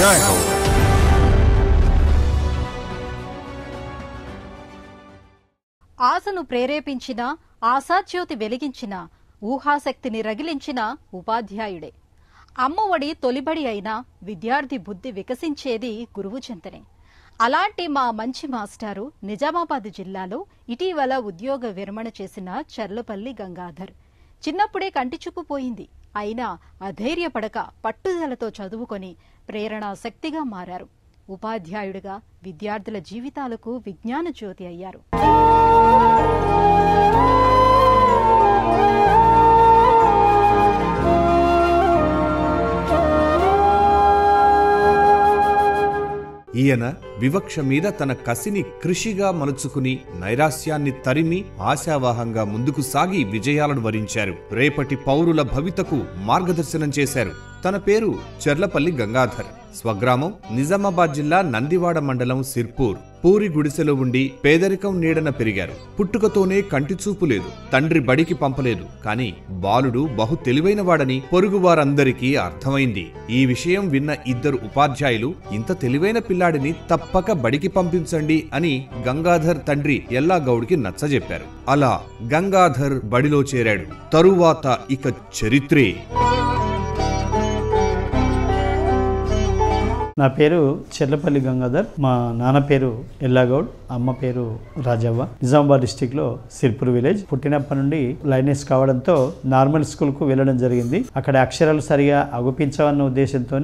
జై హో. ఆశను ప్రేరేపించిన, ఆశాజ్యోతి వెలిగించిన, ఊహాశక్తిని రగిలించిన ఉపాధ్యాయుడే. అమ్మఒడి తొలిబడి అయినా విద్యార్థి బుద్ధి వికసించేది గురువు చెంతనే. అలాంటి మా మంచి మాస్టారు నిజామాబాద్ జిల్లాలో ఇటీవల ఉద్యోగ విరమణ చేసిన చర్లపల్లి గంగాధర్. చిన్నప్పుడే కంటిచూపు పోయింది. అయినా అధైర్యపడక పట్టుదలతో చదువుకొని ప్రేరణా శక్తిగా మారారు. ఉపాధ్యాయుడిగా విద్యార్థుల జీవితాలకు విజ్ఞాన జ్యోతి అయ్యారు. ఈయన వివక్ష మీద తన కసిని కృషిగా మలుచుకుని నైరాస్యాన్ని తరిమి ఆశావాహంగా ముందుకు సాగి విజయాలను వరించారు. రేపటి పౌరుల భవితకు మార్గదర్శనం చేశారు. తన పేరు చర్లపల్లి గంగాధర్. స్వగ్రామం నిజామాబాద్ జిల్లా నందివాడ మండలం సిర్పూర్. పూరి గుడిసెలో ఉండి పేదరికం నీడన పెరిగారు. పుట్టుకతోనే కంటిచూపు లేదు. తండ్రి బడికి పంపలేదు. కాని బాలుడు బహు తెలివైనవాడని పొరుగువారందరికీ అర్థమైంది. ఈ విషయం విన్న ఇద్దరు ఉపాధ్యాయులు ఇంత తెలివైన పిల్లాడిని తప్పక బడికి పంపించండి అని గంగాధర్ తండ్రి ఎల్లాగౌడ్కి నచ్చజెప్పారు. అలా గంగాధర్ బడిలో చేరాడు. తరువాత ఇక చరిత్రే. నా పేరు చర్లపల్లి గంగాధర్. మా నాన్న పేరు ఎల్లాగౌడ్, అమ్మ పేరు రాజవ్వ. నిజామాబాద్ డిస్టిక్ లో సిర్పూర్ విలేజ్. పుట్టినప్పటి నుండి లైనెస్ కావడంతో నార్మల్ స్కూల్ కు వెళ్ళడం జరిగింది. అక్కడ అక్షరాలు సరిగా అగుపించవన్న ఉద్దేశంతో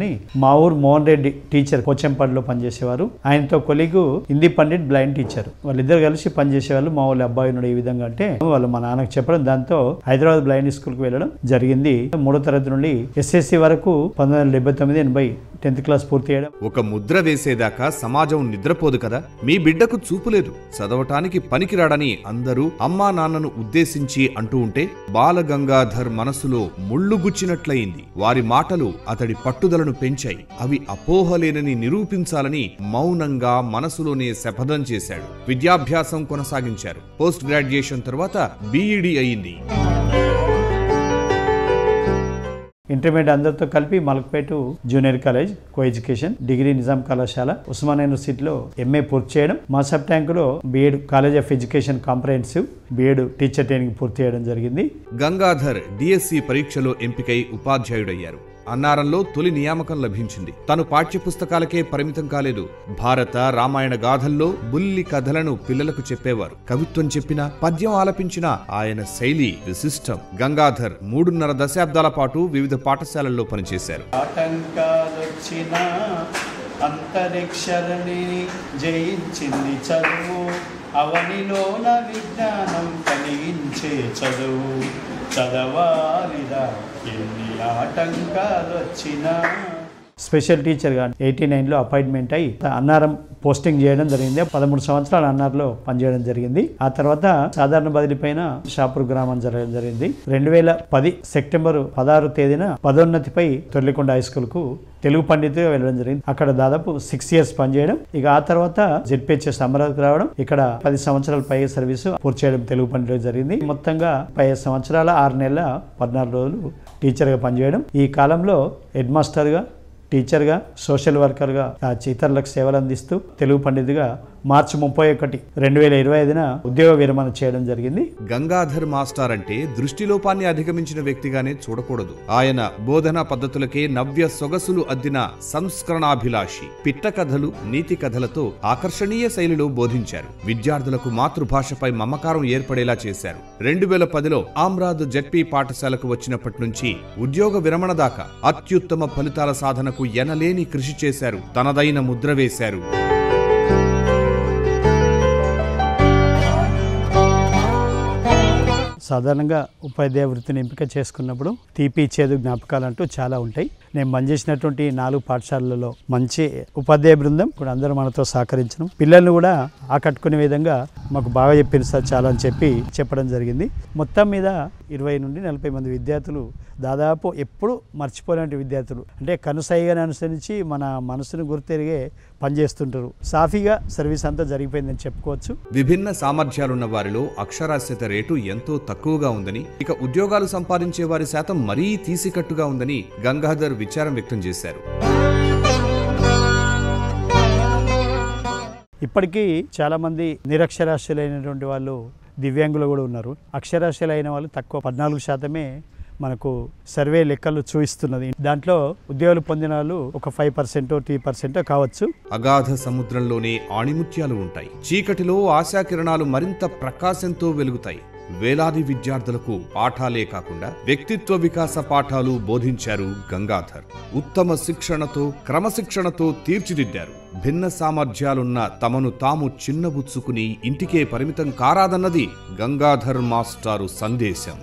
మా ఊరు మోహన్ రెడ్డి టీచర్ పోచంపాడులో పనిచేసేవారు. ఆయనతో colleague Hindi Pandit blind teacher, వాళ్ళిద్దరు కలిసి పనిచేసేవాళ్ళు. మా వాళ్ళ అబ్బాయి ఉన్నాడు ఈ విధంగా అంటే వాళ్ళు మా నాన్నకు చెప్పడం, దాంతో హైదరాబాద్ బ్లైండ్ స్కూల్ కు వెళ్ళడం జరిగింది. 3వ తరగతి నుండి SSC వరకు 1979-80 10th క్లాస్ పూర్తి చేయడం. ఒక ముద్ర వేసేదాకా సమాజం నిద్రపోదు కదా. మీ బిడ్డకు చూపులేదు, చదవటానికి పనికిరాడని అందరూ అమ్మా నాన్నను ఉద్దేశించి అంటూ ఉంటే బాలగంగాధర్ మనసులో ముళ్ళు గుచ్చినట్లయింది. వారి మాటలు అతడి పట్టుదలను పెంచాయి. అవి అపోహలేనని నిరూపించాలని మౌనంగా మనసులోనే శపథం చేశాడు. విద్యాభ్యాసం కొనసాగించారు. పోస్ట్ గ్రాడ్యుయేషన్ తర్వాత BEd అయింది. ఇంటర్మీడియట్ అందరితో కలిపి Malakpet junior college co education, degree Nizam కళాశాల, ఉస్మానియా యూనివర్సిటీలో MA పూర్తి చేయడం. మా సబ్ ట్యాంకులో BEd college of education comprehensive, BEd teacher training పూర్తి చేయడం జరిగింది. గంగాధర్ DSC పరీక్షలో ఎంపికై ఉపాధ్యాయుడయ్యారు. అన్నారంలో తొలి నియామకం లభించింది. తను పాఠ్యపుస్తకాలకే పరిమితం కాలేదు. భారత రామాయణ గాథల్లో బుల్లి కథలను పిల్లలకు చెప్పేవారు. కవిత్వం చెప్పినా, పద్యం ఆలపించినా ఆయన శైలి విశిష్టం. గంగాధర్ 3.5 దశాబ్దాల పాటు వివిధ పాఠశాలల్లో పనిచేశారు. అంతరిక్షరణి జయించింది చదువు, అవనిలోన విజ్ఞానం కలిగించే చదువు, చదవాలిరా ఎన్ని ఆటంకాలు వచ్చినా. స్పెషల్ టీచర్గా 89లో అపాయింట్మెంట్ అయ్యి అన్నారం పోస్టింగ్ చేయడం జరిగింది. 13 సంవత్సరాలు అన్నార్లో పనిచేయడం జరిగింది. ఆ తర్వాత సాధారణ బదిలీ పైన షాపూర్ గ్రామం జరగడం జరిగింది. 2010 సెప్టెంబర్ 16 తేదీన పదోన్నతిపై తొర్లికొండ హై స్కూల్ కు తెలుగు పండితుగా వెళ్ళడం జరిగింది. అక్కడ దాదాపు 6 years పనిచేయడం. ఇక ఆ తర్వాత ZPHS అమరావతికి రావడం. ఇక్కడ 10 సంవత్సరాల పై సర్వీసు పూర్తి చేయడం తెలుగు పండితులు జరిగింది. మొత్తంగా 15 సంవత్సరాల 6 నెలల 14 రోజులు టీచర్గా పనిచేయడం. ఈ కాలంలో హెడ్ మాస్టర్గా, టీచర్గా, సోషల్ వర్కర్గా ఇతరులకు సేవలు అందిస్తూ తెలుగు పండితుగా మార్చి 31, 2025న ఉద్యోగ విరమణ చేయడం జరిగింది. గంగాధర్ మాస్టర్ అంటే దృష్టిలోపాన్ని అధిగమించిన వ్యక్తిగానే చూడకూడదు. ఆయన బోధనా పద్ధతులకే నవ్య సొగసులు అద్దిన సంస్కరణాభిలాషి. పిట్ట కథలు, నీతి కథలతో ఆకర్షణీయ శైలిలో బోధించారు. విద్యార్థులకు మాతృభాషపై మమకారం ఏర్పడేలా చేశారు. 2010లో ఆమ్రాద్ ZP పాఠశాలకు వచ్చినప్పటి నుంచి ఉద్యోగ విరమణ దాకా అత్యుత్తమ ఫలితాల సాధనకు ఎనలేని కృషి చేశారు. తనదైన ముద్ర వేశారు. సాధారణంగా ఉపాధ్యాయ వృత్తిని ఎంపిక చేసుకున్నప్పుడు తీపి చేదు జ్ఞాపకాలు అంటూ చాలా ఉంటాయి. నేను పనిచేసినటువంటి 4 పాఠశాలలలో మంచి ఉపాధ్యాయ బృందం కూడా అందరూ మనతో సహకరించడం, పిల్లల్ని కూడా ఆకట్టుకునే విధంగా మాకు బాగా చెప్పింది సార్ చాలా అని చెప్పడం జరిగింది. మొత్తం మీద 20 నుండి 40 మంది విద్యార్థులు, దాదాపు ఎప్పుడు మర్చిపోలేని విద్యార్థులు, అంటే కనుసైగని అనుసరించి మన మనసును గుర్తెరిగే పనిచేస్తుంటారు. సాఫీగా సర్వీస్ అంతా జరిగిపోయిందని చెప్పుకోవచ్చు. విభిన్న సామర్థ్యాలున్న వారిలో అక్షరాస్యత రేటు ఎంతో తక్కువగా ఉందని, ఇక ఉద్యోగాలు సంపాదించే వారి శాతం మరీ తీసికట్టుగా ఉందని గంగాధర్ విచారం వ్యక్తం చేశారు. ఇప్పటికీ చాలామంది నిరక్షరాస్యులైనటువంటి వాళ్ళు దివ్యాంగులు కూడా ఉన్నారు. అక్షరాస్యులైన వాళ్ళు తక్కువ 14% మనకు సర్వే లెక్కలు చూపిస్తున్నది. దాంట్లో ఉద్యోగాలు పొందిన వాళ్ళు ఒక 5% 3% కావచ్చు. అగాధ సముద్రంలోనే ఆణిముత్యాలు ఉంటాయి. చీకటిలో ఆశాకిరణాలు మరింత ప్రకాశంతో వెలుగుతాయి. వేలాది విద్యార్థులకు పాఠాలే కాకుండా వ్యక్తిత్వ వికాస పాఠాలు బోధించారు గంగాధర్. ఉత్తమ శిక్షణతో క్రమశిక్షణతో తీర్చిదిద్దారు. భిన్న సామర్థ్యాలున్న తమను తాము చిన్నబుచ్చుకుని ఇంటికే పరిమితం కారాదన్నది గంగాధర్ మాస్టారు సందేశం.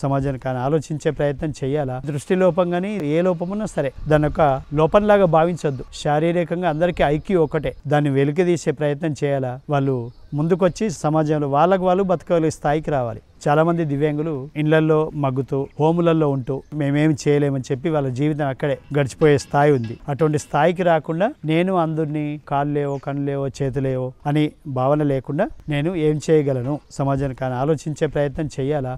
సమాజానికి ఆలోచించే ప్రయత్నం చేయాలా. దృష్టి లోపం కానీ ఏ లోపమున్నా సరే దాని ఒక లోపంలాగా భావించొద్దు. శారీరకంగా అందరికీ ఐక్యూ ఒకటే. దాన్ని వెలికి తీసే ప్రయత్నం చేయాలా. వాళ్ళు ముందుకొచ్చి సమాజంలో వాళ్ళకు వాళ్ళు బతకగలిగే స్థాయికి రావాలి. చాలా మంది దివ్యాంగులు ఇళ్లల్లో మగ్గుతూ హోములలో ఉంటూ మేమేమి చేయలేమని చెప్పి వాళ్ళ జీవితం అక్కడే గడిచిపోయే స్థాయి ఉంది. అటువంటి స్థాయికి రాకుండా నేను అందరినీ కాళ్ళు లేవో కళ్ళు లేవో చేతులేవో అని భావన లేకుండా నేను ఏం చేయగలను, సమాజానికి ఆలోచించే ప్రయత్నం చేయాలా.